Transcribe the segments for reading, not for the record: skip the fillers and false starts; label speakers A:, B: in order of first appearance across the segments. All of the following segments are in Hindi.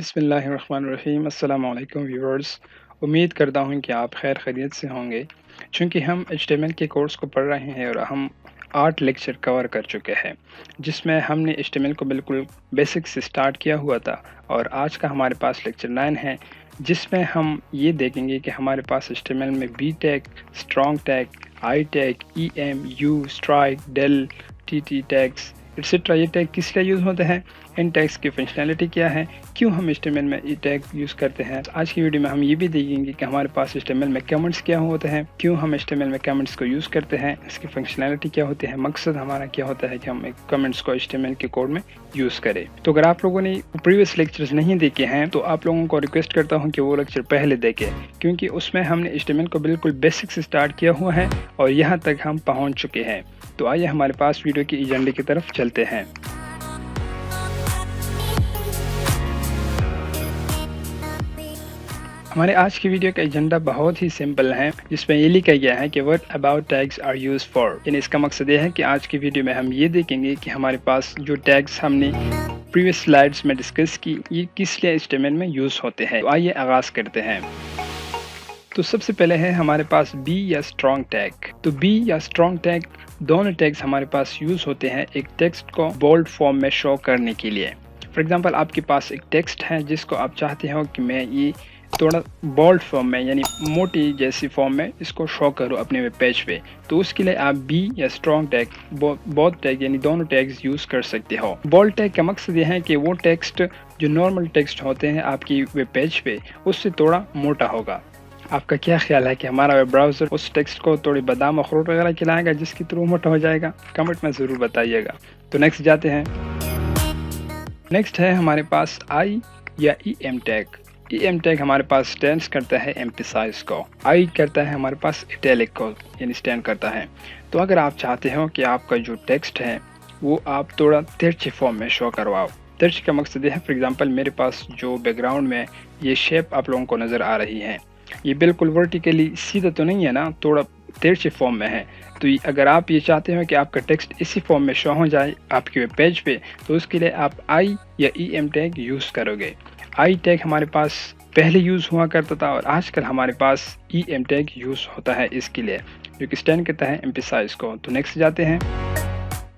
A: बिस्मिल्लाहिर्रहमानिर्रहीम अस्सलाम वालेकुम व्यूअर्स। उम्मीद करता हूँ कि आप खैर खैरियत से होंगे। चूँकि हम एचटीएमएल के कोर्स को पढ़ रहे हैं और हम 8 लेक्चर कवर कर चुके हैं, जिसमें हमने एचटीएमएल को बिल्कुल बेसिक से स्टार्ट किया हुआ था और आज का हमारे पास लेक्चर 9 है, जिसमें हम ये देखेंगे कि हमारे पास एचटीएमएल में b tag, strong tag, I tag, EM, U, strike, del, TT tags etcetera ये टैग किस लिए यूज़ होते हैं, इन टैग्स की फंक्शनैलिटी क्या है, क्यों हम एचटीएमएल में ये टैग यूज़ करते हैं। आज की वीडियो में हम ये भी देखेंगे कि हमारे पास एचटीएमएल में कमेंट्स क्या होते हैं, क्यों हम एचटीएमएल में कमेंट्स को यूज़ करते हैं, इसकी फंक्शनैलिटी क्या होती है, मकसद हमारा क्या होता है कि हम एक कमेंट्स को एचटीएमएल के कोड में यूज़ करें। तो अगर आप लोगों ने प्रीवियस लेक्चर्स नहीं देखे हैं तो आप लोगों को रिक्वेस्ट करता हूँ कि वो लेक्चर पहले देखें, क्योंकि उसमें हमने एचटीएमएल को बिल्कुल बेसिक से स्टार्ट किया हुआ है और यहाँ तक हम पहुँच चुके हैं। तो आइए हमारे पास वीडियो की एजेंडे की तरफ चलते हैं। हमारे आज की वीडियो का एजेंडा बहुत ही सिंपल है, जिसमें ये लिखा गया है कि what about tags are used for. यानी इसका मकसद ये है कि आज की वीडियो में हम ये देखेंगे कि हमारे पास जो टैग्स हमने प्रीवियस स्लाइड्स में डिस्कस की, ये किस लिए एचटीएमएल में यूज़ होते हैं। तो आइए आगाज़ करते हैं। तो सबसे पहले है हमारे पास बी या स्ट्रॉन्ग टैग। तो बी या स्ट्रॉन्ग टैग दोनों टैग्स हमारे पास यूज़ होते हैं एक टेक्स्ट को बोल्ड फॉर्म में शो करने के लिए। फॉर एग्जांपल आपके पास एक टेक्स्ट है जिसको आप चाहते हो कि मैं ये थोड़ा बोल्ड फॉर्म में यानी मोटी जैसी फॉर्म में इसको शो करूँ अपने वेब पेज पे, तो उसके लिए आप बी या स्ट्रॉन्ग टैग बोथ टैग यानी दोनों टैग्स यूज़ कर सकते हो। बोल्ड टैग का मकसद ये है कि वो टेक्स्ट जो नॉर्मल टेक्स्ट होते हैं आपकी वेब पेज पे उससे थोड़ा मोटा होगा। आपका क्या ख्याल है कि हमारा वेब ब्राउज़र उस टेक्स्ट को थोड़ी बादाम अखरोट वगैरह खिलाएगा जिसके थ्रू मोटा हो जाएगा? कमेंट में ज़रूर बताइएगा। तो नेक्स्ट जाते हैं। नेक्स्ट है हमारे पास आई या E M tag. E M tag हमारे पास स्टैंड करता है एम्फसाइज को, आई करता है हमारे पास इटैलिक को यानी स्टैंड करता है। तो अगर आप चाहते हो कि आपका जो टेक्स्ट है वो आप थोड़ा तिरछे फॉर्म में शो करवाओ। तिरछे का मकसद ये है, फॉर एग्जांपल मेरे पास जो बैकग्राउंड में ये शेप आप लोगों को नज़र आ रही है, ये बिल्कुल वर्टिकली सीधा तो नहीं है ना, थोड़ा तिरछे फॉर्म में है। तो अगर आप ये चाहते हो कि आपका टेक्स्ट इसी फॉर्म में शो हो जाए आपके वेब पेज पे, तो उसके लिए आप आई या ई एम टैग यूज़ करोगे। आई टैग हमारे पास पहले यूज़ हुआ करता था और आजकल हमारे पास ई एम टैग यूज़ होता है इसके लिए, जो कि स्टैंड करता है एम्फसाइज को। तो नेक्स्ट जाते हैं।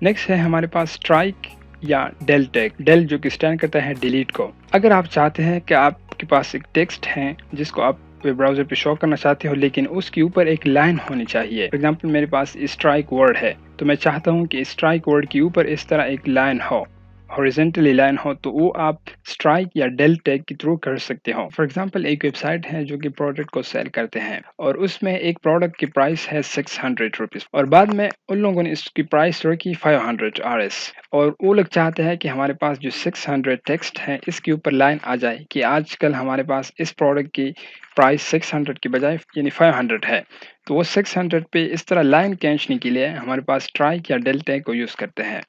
A: नेक्स्ट है हमारे पास स्ट्राइक या डेल टैग। डेल जो कि स्टैंड करता है डिलीट को। अगर आप चाहते हैं कि आपके पास एक टेक्स्ट है जिसको आप वेब ब्राउज़र पे शो करना चाहते हो, लेकिन उसके ऊपर एक लाइन होनी चाहिए। फॉर एग्जांपल मेरे पास स्ट्राइक वर्ड है, तो मैं चाहता हूँ कि स्ट्राइक वर्ड के ऊपर इस तरह एक लाइन हो, हॉरिजॉन्टली लाइन हो, तो वो आप स्ट्राइक या डेल टैग के थ्रू कर सकते हो। फॉर एग्जांपल एक वेबसाइट है जो कि प्रोडक्ट को सेल करते हैं और उसमें एक प्रोडक्ट की प्राइस है 600 रुपीज़ और बाद में उन लोगों ने इसकी प्राइस रखी 500 RS और वो लोग चाहते हैं कि हमारे पास जो 600 टेक्स्ट है इसके ऊपर लाइन आ जाए कि आजकल हमारे पास इस प्रोडक्ट की प्राइस 600 की बजाय यानी 500 है। तो वो 600 पे इस तरह लाइन खींचने के लिए हमारे पास स्ट्राइक या डेल टैग को यूज़ करते हैं।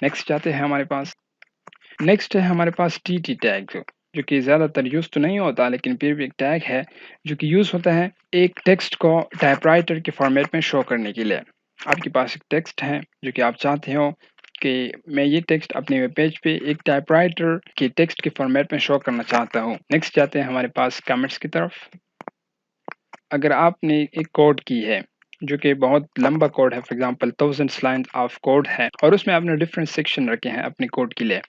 A: नेक्स्ट जाते हैं हमारे पास। नेक्स्ट है हमारे पास टी टी टैग, जो कि ज़्यादातर यूज़ तो नहीं होता लेकिन फिर भी एक टैग है जो कि यूज़ होता है एक टेक्स्ट को टाइपराइटर के फॉर्मेट में शो करने के लिए। आपके पास एक टेक्स्ट है जो कि आप चाहते हो कि मैं ये टेक्स्ट अपने वेब पेज पे एक टाइपराइटर के टेक्स्ट के फॉर्मेट में शो करना चाहता हूँ। नेक्स्ट जाते हैं हमारे पास कमेंट्स की तरफ। अगर आपने एक कोड की है जो कि बहुत लंबा कोड है, for example 1000 lines of code है और उसमें आपने डिफरेंट सेक्शन रखे हैं अपने कोड के लिए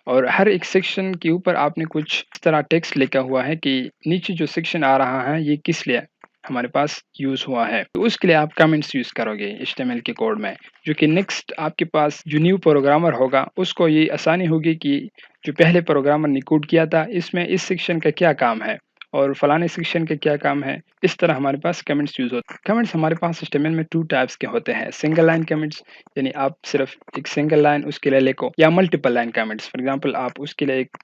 A: और हर एक सेक्शन के ऊपर आपने कुछ इस तरह टेक्स्ट लिखा हुआ है कि नीचे जो सेक्शन आ रहा है ये किस लिए हमारे पास यूज़ हुआ है, तो उसके लिए आप कमेंट्स यूज़ करोगे एचटीएमएल के कोड में, जो कि नेक्स्ट आपके पास जो न्यू प्रोग्रामर होगा उसको ये आसानी होगी कि जो पहले प्रोग्रामर ने कोड किया था इसमें इस सेक्शन का क्या काम है और फलाने सेक्शन के क्या काम है। इस तरह हमारे पास कमेंट्स यूज़ होते हैं। कमेंट्स हमारे पास एचटीएमएल में 2 टाइप्स के होते हैं, सिंगल लाइन कमेंट्स यानी आप सिर्फ एक सिंगल लाइन उसके लिए लिखो, या multiple line comments. For example आप उसके लिए एक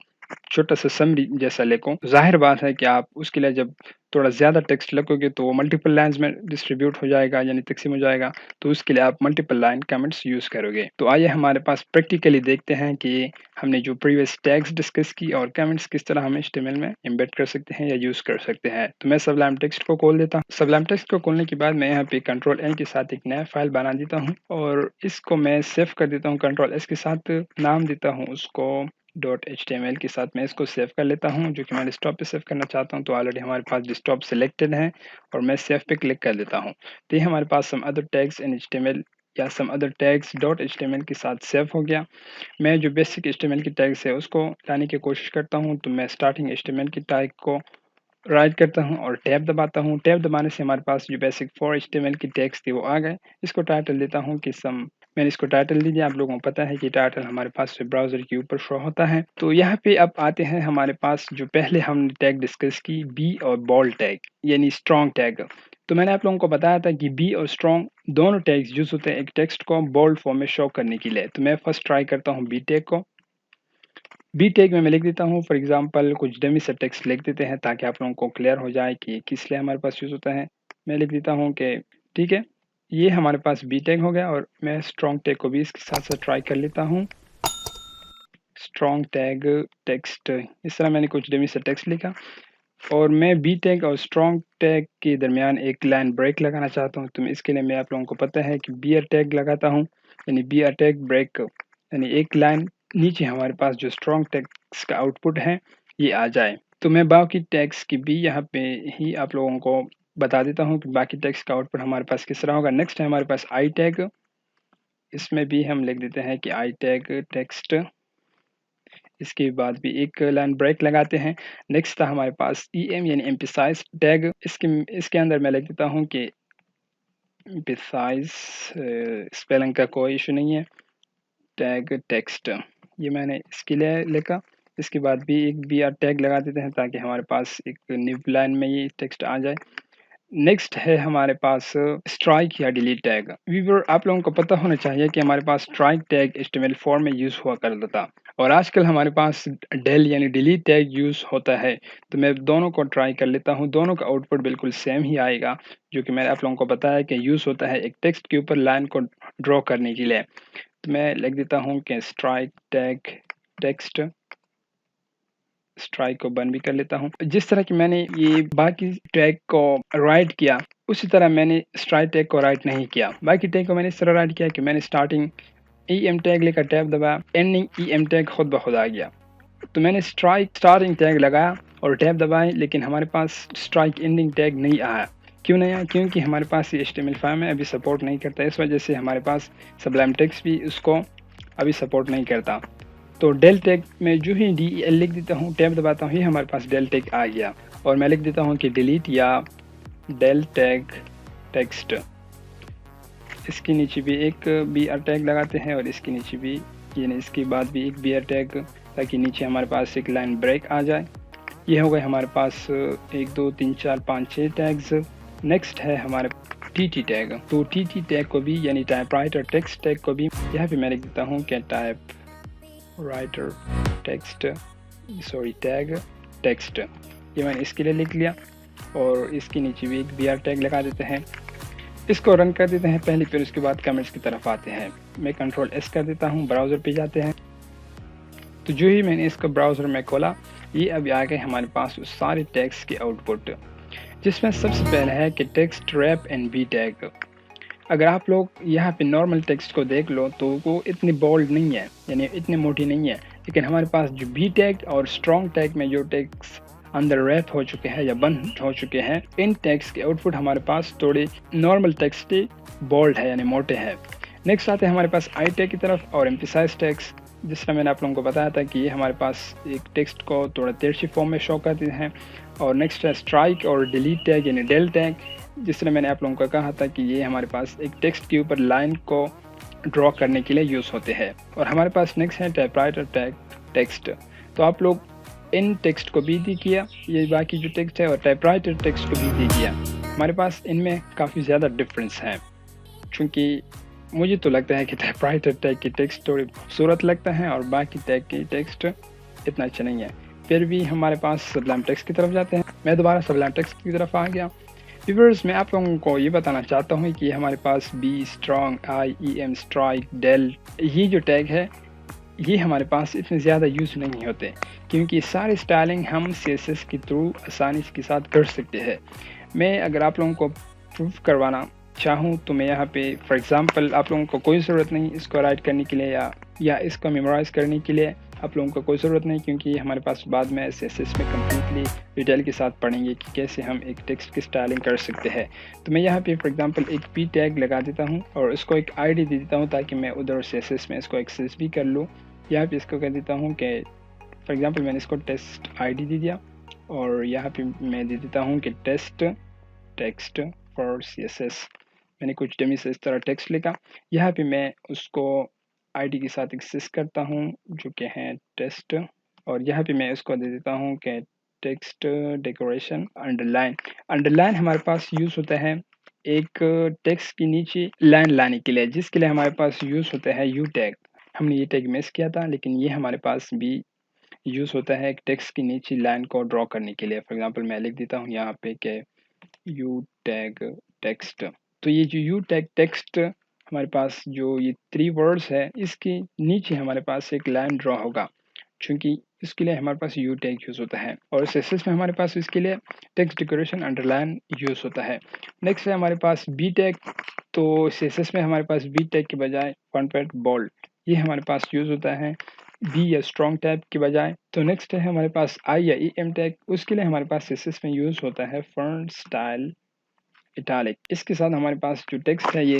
A: छोटा सा समरी जैसा लिखो, जाहिर बात है कि आप उसके लिए जब थोड़ा ज़्यादा टेक्स्ट लिखोगे तो वो मल्टीपल लाइन्स में डिस्ट्रीब्यूट हो जाएगा यानी तकसीम हो जाएगा, तो उसके लिए आप मल्टीपल लाइन कमेंट्स यूज़ करोगे। तो आइए हमारे पास प्रैक्टिकली देखते हैं कि हमने जो प्रीवियस टैग्स डिस्कस की और कमेंट्स किस तरह हम एचटीएमएल में एम्बेड कर सकते हैं या यूज़ कर सकते हैं। तो मैं सबलाइम टेक्स्ट को खोल देता हूँ। सबलाइम टेक्स्ट को खोलने के बाद मैं यहाँ पे कंट्रोल एन के साथ एक नया फाइल बना देता हूँ और इसको मैं सेव कर देता हूँ। कंट्रोल एस के साथ नाम देता हूँ उसको .html के साथ मैं इसको सेव कर लेता हूँ, जो कि मैं डेस्कटॉप पे सेव करना चाहता हूँ। तो ऑलरेडी हमारे पास डेस्कटॉप सिलेक्टेड है और मैं सेव पे क्लिक कर देता हूँ। तो ये हमारे पास some other tags in HTML या सम अदर टैग्स .html के साथ सेव हो गया। मैं जो बेसिक HTML की टैग्स है उसको लाने की कोशिश करता हूँ। तो मैं स्टार्टिंग HTML की टैग को राइट करता हूँ और टैब दबाता हूँ। टैब दबाने से हमारे पास जो बेसिक फॉर HTML की टैग्स थी वो आ गए। इसको टाइटल देता हूँ कि मैंने इसको टाइटल दे दिया। आप लोगों को पता है कि टाइटल हमारे पास ब्राउज़र के ऊपर शो होता है। तो यहाँ पे अब आते हैं हमारे पास जो पहले हमने टैग डिस्कस की, बी और बोल्ड टैग यानी स्ट्रॉन्ग टैग। तो मैंने आप लोगों को बताया था कि बी और स्ट्रॉन्ग दोनों टैग्स यूज होते हैं एक टेक्स्ट को बोल्ड फॉर्म में शो करने के लिए। तो मैं फर्स्ट ट्राई करता हूँ बी टैग को। बी टैग में मैं लिख देता हूँ फॉर एग्जांपल कुछ डमी सा टेक्स्ट लिख देते हैं ताकि आप लोगों को क्लियर हो जाए कि किस लिए हमारे पास यूज़ होता है। मैं लिख देता हूँ कि ठीक है, ये हमारे पास बी टैग हो गया और मैं स्ट्रॉन्ग टैग को भी इसके साथ साथ ट्राई कर लेता हूँ। स्ट्रॉन्ग टैग टेक्स्ट, इस तरह मैंने कुछ डमी सा टेक्स्ट लिखा और मैं बी टैग और स्ट्रॉन्ग टैग के दरमियान एक लाइन ब्रेक लगाना चाहता हूँ। तो इसके लिए मैं आप लोगों को पता है कि बी टैग लगाता हूँ, यानी बी टैग ब्रेक, यानी एक लाइन नीचे हमारे पास जो स्ट्रॉन्ग टैग्स का आउटपुट है ये आ जाए। तो मैं बाकी टैग्स की भी यहाँ पे ही आप लोगों को बता देता हूँ कि बाकी टैग्स का आउटपुट हमारे पास किस तरह होगा। नेक्स्ट है हमारे पास आई टैग, इसमें भी हम लिख देते हैं कि आई टैग टेक्स्ट, इसके बाद भी एक लाइन ब्रेक लगाते हैं। नेक्स्ट था हमारे पास EM यानी एम्फसाइज टैग, इसके अंदर मैं लिख देता हूँ कि एम्फसाइज, स्पेलिंग का कोई इशू नहीं है, टैग टेक्स्ट, ये मैंने इसके लिए लिखा। इसके बाद भी एक BR टैग लगा देते हैं ताकि हमारे पास एक न्यू लाइन में ये टेक्स्ट आ जाए। नेक्स्ट है हमारे पास स्ट्राइक या डिलीट टैग। व्यूअर आप लोगों को पता होना चाहिए कि हमारे पास स्ट्राइक टैग HTML4 में यूज़ हुआ करता था और आजकल हमारे पास डेल यानी डिलीट टैग यूज़ होता है। तो मैं दोनों को ट्राई कर लेता हूँ, दोनों का आउटपुट बिल्कुल सेम ही आएगा, जो कि मैंने आप लोगों को बताया कि यूज़ होता है एक टेक्स्ट के ऊपर लाइन को ड्रॉ करने के लिए। तो मैं लिख देता हूँ कि स्ट्राइक टैग टेक्स्ट, स्ट्राइक को बंद भी कर लेता हूँ। जिस तरह की मैंने ये बाकी टैग को राइट किया उसी तरह मैंने स्ट्राइक टैग को राइट नहीं किया। बाकी टैग को मैंने इस तरह राइट किया कि मैंने स्टार्टिंग EM टैग लेकर टैब दबाया, एंडिंग EM टैग खुद ब खुद आ गया। तो मैंने स्ट्राइक स्टार्टिंग टैग लगाया और टैब दबाए, लेकिन हमारे पास स्ट्राइक एंडिंग टैग नहीं आया। क्यों नहीं आया? क्योंकि हमारे पास ये HTML5 में अभी सपोर्ट नहीं करता, इस वजह से हमारे पास सबलाइम टेक्स्ट भी उसको अभी सपोर्ट नहीं करता। तो डेल टैग में जो ही DEL लिख देता हूँ, टैब दबाता हूँ, ये हमारे पास डेल टैग आ गया और मैं लिख देता हूँ कि डिलीट या डेल टैग टेक्स्ट। इसके नीचे भी एक BR टैग लगाते हैं और इसके नीचे भी, यानी इसके बाद भी एक BR टैग, ताकि नीचे हमारे पास एक लाइन ब्रेक आ जाए। ये हो गए हमारे पास 1 2 3 4 5 6 टैग्स। नेक्स्ट है हमारे TT टैग। तो TT टैग को भी यानी टाइपराइटर टेक्स्ट टैग को भी यहाँ पे मैं लिख देता हूँ कि type writer text tag text, ये मैंने इसके लिए लिख लिया और इसके नीचे भी एक BR टैग लगा देते हैं। इसको रन कर देते हैं पहले, फिर उसके बाद कमेंट्स की तरफ आते हैं। मैं Ctrl+S कर देता हूँ, ब्राउज़र पे जाते हैं। तो जो ही मैंने इसको ब्राउज़र में खोला, ये अभी आ गए हमारे पास उस सारे टैग्स के आउटपुट, जिसमें सबसे पहले है कि text wrap and B tag. अगर आप लोग यहाँ पे नॉर्मल टेक्स्ट को देख लो तो वो इतनी बोल्ड नहीं है, यानी इतनी मोटी नहीं है, लेकिन हमारे पास जो बी टैग और स्ट्रॉन्ग टैग में जो टैग्स अंदर रैप हो चुके हैं या बंद हो चुके हैं, इन टैग्स के आउटपुट हमारे पास थोड़े नॉर्मल टेक्स्ट के बोल्ड है यानी मोटे हैं। नेक्स्ट आते हैं हमारे पास आई टैग की तरफ और एम्फसाइज टैग्स। जिस तरह मैंने आप लोगों को बताया था कि ये हमारे पास एक टेक्स्ट को थोड़ा तिरछी फॉर्म में शो करते हैं। और नेक्स्ट है स्ट्राइक और डिलीट टैग यानी डेल टैग। जिस तरह मैंने आप लोगों को कहा था कि ये हमारे पास एक टेक्स्ट के ऊपर लाइन को ड्रॉ करने के लिए यूज़ होते हैं। और हमारे पास नेक्स्ट है टाइपराइटर टैग टेक्स्ट। तो आप लोग इन टेक्स्ट को भी दी किया, ये बाकी जो टेक्स्ट है, और टाइपराइटर टेक्स्ट को भी दी किया। हमारे पास इनमें काफ़ी ज़्यादा डिफरेंस है, क्योंकि मुझे तो लगता है कि टाइपराइटर टैग की टेक्स्ट थोड़ी खूबसूरत लगता है और बाकी टैग की टेक्स्ट इतना अच्छा नहीं है। फिर भी हमारे पास सबलाइम टेक्स्ट की तरफ जाते हैं। मैं दोबारा सबलाइम टेक्स्ट की तरफ आ गया। व्यूअर्स, मैं आप लोगों को ये बताना चाहता हूँ कि हमारे पास बी, स्ट्रॉन्ग, आई, EM, स्ट्राइक, डेल, ये जो टैग है ये हमारे पास इतने ज़्यादा यूज़ नहीं होते, क्योंकि सारे स्टाइलिंग हम CSS के थ्रू आसानी के साथ कर सकते हैं। मैं अगर आप लोगों को प्रूफ करवाना चाहूँ तो मैं यहाँ पे फॉर एग्ज़ाम्पल, आप लोगों को कोई ज़रूरत नहीं इसको राइट करने के लिए या इसको मेमोराइज़ करने के लिए। आप लोगों को कोई ज़रूरत नहीं, क्योंकि हमारे पास बाद में CSS में कम्प्लीटली डिटेल के साथ पढ़ेंगे कि कैसे हम एक टेक्स्ट की स्टाइलिंग कर सकते हैं। तो मैं यहाँ पे फॉर एग्जांपल एक p टैग लगा देता हूँ और इसको एक ID दे देता हूँ ताकि मैं उधर CSS में इसको एक्सेस भी कर लूँ। यहाँ पे इसको कह देता हूँ कि फॉर एग्जांपल मैंने इसको टेस्ट ID दे दिया और यहाँ पे मैं दे देता हूँ कि टेक्स्ट फॉर CSS। मैंने कुछ डमी से इस तरह टेक्स्ट लिखा, यहाँ पे मैं उसको ID के साथ एक्सेस करता हूँ जो कि है टेस्ट, और यहाँ पे मैं इसको दे देता हूँ कि टेक्स्ट डेकोरेशन अंडरलाइन हमारे पास यूज़ होता है एक टेक्स्ट के नीचे लाइन लाने के लिए, जिसके लिए हमारे पास यूज़ होता है यू टैग। हमने ये टैग मिस किया था, लेकिन ये हमारे पास भी यूज़ होता है एक टेक्स्ट के नीचे लाइन को ड्रॉ करने के लिए। फॉर एग्जांपल मैं लिख देता हूँ यहाँ पे कि यू टैग टेक्स्ट। तो ये जो यू टैग टेक्स्ट हमारे पास जो ये 3 वर्ड्स है, इसके नीचे हमारे पास एक लाइन ड्रॉ होगा, क्योंकि इसके लिए हमारे पास यू टैग यूज़ होता है। और CSS में हमारे पास इसके लिए टेक्स्ट डेकोरेशन अंडरलाइन यूज़ होता है। नेक्स्ट है हमारे पास बी टैग। तो CSS में हमारे पास बी टैग के बजाय फॉन्ट बोल्ड ये हमारे पास यूज़ होता है बी या स्ट्रॉन्ग टैग के बजाय। तो नेक्स्ट है हमारे पास आई या EM टैग, उसके लिए हमारे पास CSS में यूज़ होता है फॉन्ट स्टाइल इटालिक। इसके साथ हमारे पास जो टेक्स्ट है ये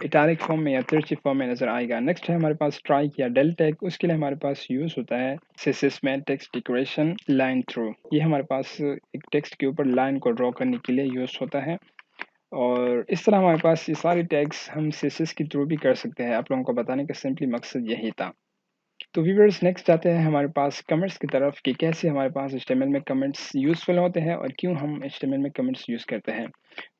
A: इटालिक फॉर्म में या तिरछे फॉर्म में नजर आएगा। नेक्स्ट है हमारे पास स्ट्राइक या डेल टैग, उसके लिए हमारे पास यूज होता है CSS में टेक्स्ट डेकोरेशन लाइन थ्रू। ये हमारे पास एक टेक्स्ट के ऊपर लाइन को ड्रॉ करने के लिए यूज होता है। और इस तरह हमारे पास ये सारे टैग्स हम CSS के थ्रू भी कर सकते हैं। आप लोगों को बताने का सिंपली मकसद यही था। तो व्यूअर्स नेक्स्ट जाते हैं हमारे पास कमेंट्स की तरफ कि कैसे हमारे पास HTML में कमेंट्स यूज़फुल होते हैं और क्यों हम HTML में कमेंट्स यूज़ करते हैं।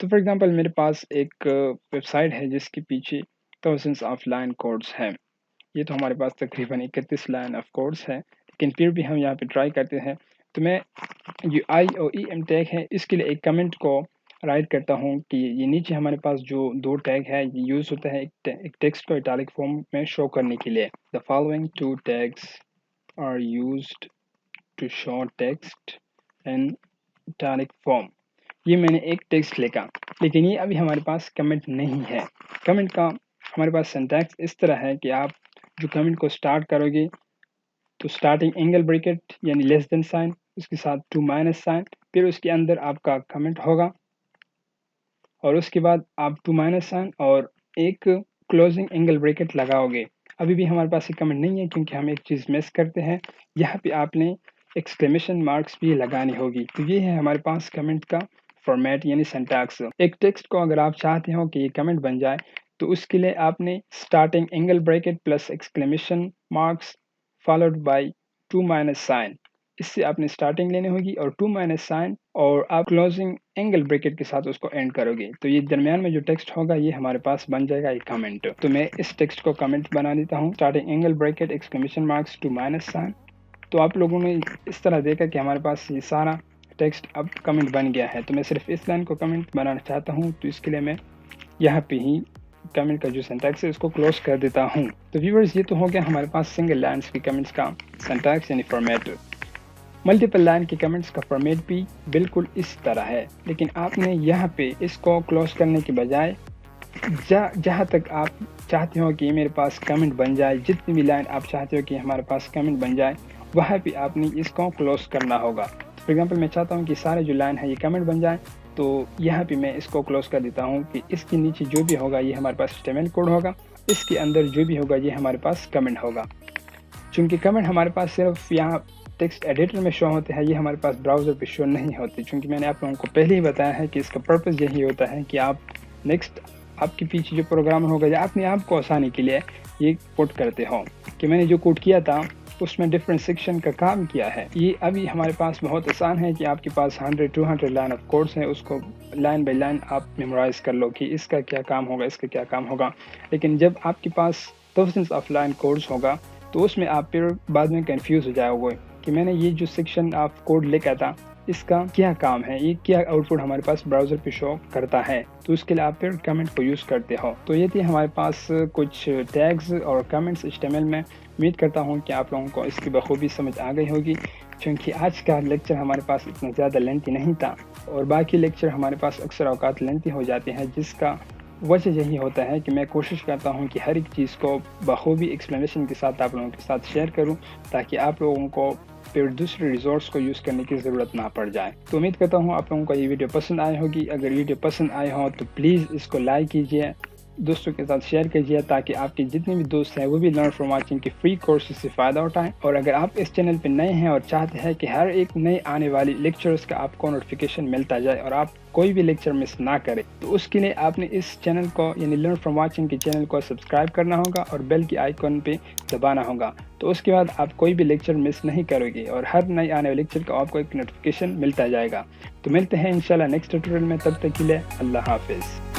A: तो फॉर एग्जांपल मेरे पास एक वेबसाइट है जिसके पीछे थाउजेंड्स ऑफ लाइन कोड्स हैं। ये तो हमारे पास तकरीबन 31 लाइन ऑफ कोड्स है, लेकिन फिर भी हम यहाँ पे ट्राई करते हैं। तो मैं जो आई और EM टैग है इसके लिए एक कमेंट को राइट करता हूँ कि ये नीचे हमारे पास जो 2 टैग है ये यूज़ होता है एक टेक्स्ट को इटालिक फॉर्म में शो करने के लिए। The following 2 tags are used to show text in italic form. ये मैंने एक टेक्स्ट लिखा, लेकिन ये अभी हमारे पास कमेंट नहीं है। कमेंट का हमारे पास सिंटैक्स इस तरह है कि आप जो कमेंट को स्टार्ट करोगे तो स्टार्टिंग एंगल ब्रैकेट यानी लेस देन साइन, उसके साथ 2 माइनस साइन, फिर उसके अंदर आपका कमेंट होगा और उसके बाद आप 2 माइनस साइन और एक क्लोजिंग एंगल ब्रैकेट लगाओगे। अभी भी हमारे पास ये कमेंट नहीं है क्योंकि हम एक चीज़ मिस करते हैं, यहाँ पे आपने एक्सक्लेमेशन मार्क्स भी लगानी होगी। तो ये है हमारे पास कमेंट का फॉर्मेट यानी सिंटैक्स। एक टेक्स्ट को अगर आप चाहते हो कि ये कमेंट बन जाए तो उसके लिए आपने starting angle bracket plus exclamation marks followed by 2 minus sign, इससे आपने स्टार्टिंग लेनी होगी और 2 माइनस साइन और आप क्लोजिंग एंगल ब्रैकेट के साथ उसको एंड करोगे। तो ये दरमियान में जो टेक्स्ट होगा ये हमारे पास बन जाएगा एक कमेंट। तो मैं इस टेक्स्ट को कमेंट बना देता हूँ, starting angle bracket exclamation marks 2 minus sign. तो आप लोगों ने इस तरह देखा कि हमारे पास ये सारा टेक्स्ट अब कमेंट बन गया है। तो मैं सिर्फ इस लाइन को कमेंट बनाना चाहता हूँ, तो इसके लिए मैं यहाँ पे ही कमेंट का जो सिंटैक्स है उसको क्लोज कर देता हूँ। तो व्यूअर्स ये तो हो गया हमारे पास सिंगल लाइन्स के कमेंट्स का सिंटैक्स यानी फॉर्मेट। मल्टीपल लाइन के कमेंट्स का फॉर्मेट भी बिल्कुल इस तरह है, लेकिन आपने यहाँ पे इसको क्लोज करने के बजाय जहाँ तक आप चाहते हो कि मेरे पास कमेंट बन जाए, जितनी भी लाइन आप चाहते हो कि हमारे पास कमेंट बन जाए, वहाँ पे आपने इसको क्लोज करना होगा। फॉर एग्जांपल मैं चाहता हूँ कि सारे जो लाइन है ये कमेंट बन जाए, तो यहाँ पे मैं इसको क्लोज कर देता हूँ कि इसके नीचे जो भी होगा ये हमारे पास HTML कोड होगा, इसके अंदर जो भी होगा ये हमारे पास कमेंट होगा। चूँकि कमेंट हमारे पास सिर्फ यहाँ टेक्स्ट एडिटर में शो होते हैं, ये हमारे पास ब्राउज़र पे शो नहीं होते, क्योंकि मैंने आप लोगों को पहले ही बताया है कि इसका पर्पज़ यही होता है कि आप नेक्स्ट आपके पीछे जो प्रोग्राम होगा या अपने आप को आसानी के लिए ये कोड करते हो कि मैंने जो कोड किया था उसमें डिफरेंट सेक्शन का काम किया है। ये अभी हमारे पास बहुत आसान है कि आपके पास 100-200 लाइन ऑफ कोड्स हैं, उसको लाइन बाय लाइन आप मेमोराइज कर लो कि इसका क्या काम होगा, इसका क्या काम होगा। लेकिन जब आपके पास थाउजेंड्स ऑफ लाइन कोड्स होगा तो उसमें आप फिर बाद में कंफ्यूज हो जाओगे कि मैंने ये जो सेक्शन ऑफ कोड लिखा था इसका क्या काम है, ये क्या आउटपुट हमारे पास ब्राउज़र पे शो करता है। तो उसके लिए आप फिर कमेंट को यूज़ करते हो। तो ये थी हमारे पास कुछ टैग्स और कमेंट्स HTML में। उम्मीद करता हूँ कि आप लोगों को इसकी बखूबी समझ आ गई होगी, क्योंकि आज का लेक्चर हमारे पास इतना ज़्यादा लेंथी नहीं था और बाकी लेक्चर हमारे पास अक्सर औकात लेंथी हो जाते हैं, जिसका वजह यही होता है कि मैं कोशिश करता हूँ कि हर एक चीज़ को बखूबी एक्सप्लेनेशन के साथ आप लोगों के साथ शेयर करूँ, ताकि आप लोगों को फिर दूसरे रिसोर्स को यूज़ करने की ज़रूरत ना पड़ जाए। तो उम्मीद करता हूँ आप लोगों को ये वीडियो पसंद आई होगी। अगर वीडियो पसंद आई हो तो प्लीज़ इसको लाइक कीजिए, दोस्तों के साथ शेयर कीजिए, ताकि आपके जितने भी दोस्त हैं वो भी लर्न फ्रॉम वाचिंग के फ्री कोर्सेज से फ़ायदा उठाएं। और अगर आप इस चैनल पे नए हैं और चाहते हैं कि हर एक नए आने वाली लेक्चर्स का आपको नोटिफिकेशन मिलता जाए और आप कोई भी लेक्चर मिस ना करें, तो उसके लिए आपने इस चैनल को यानी लर्न फ्रॉम वाचिंग के चैनल को सब्सक्राइब करना होगा और बेल की आइकन पे दबाना होगा। तो उसके बाद आप कोई भी लेक्चर मिस नहीं करोगे और हर नए आने वाले लेक्चर का आपको एक नोटिफिकेशन मिलता जाएगा। तो मिलते हैं इंशाल्लाह नेक्स्ट ट्यूटोरियल में, तब तक के लिए अल्लाह हाफिज़।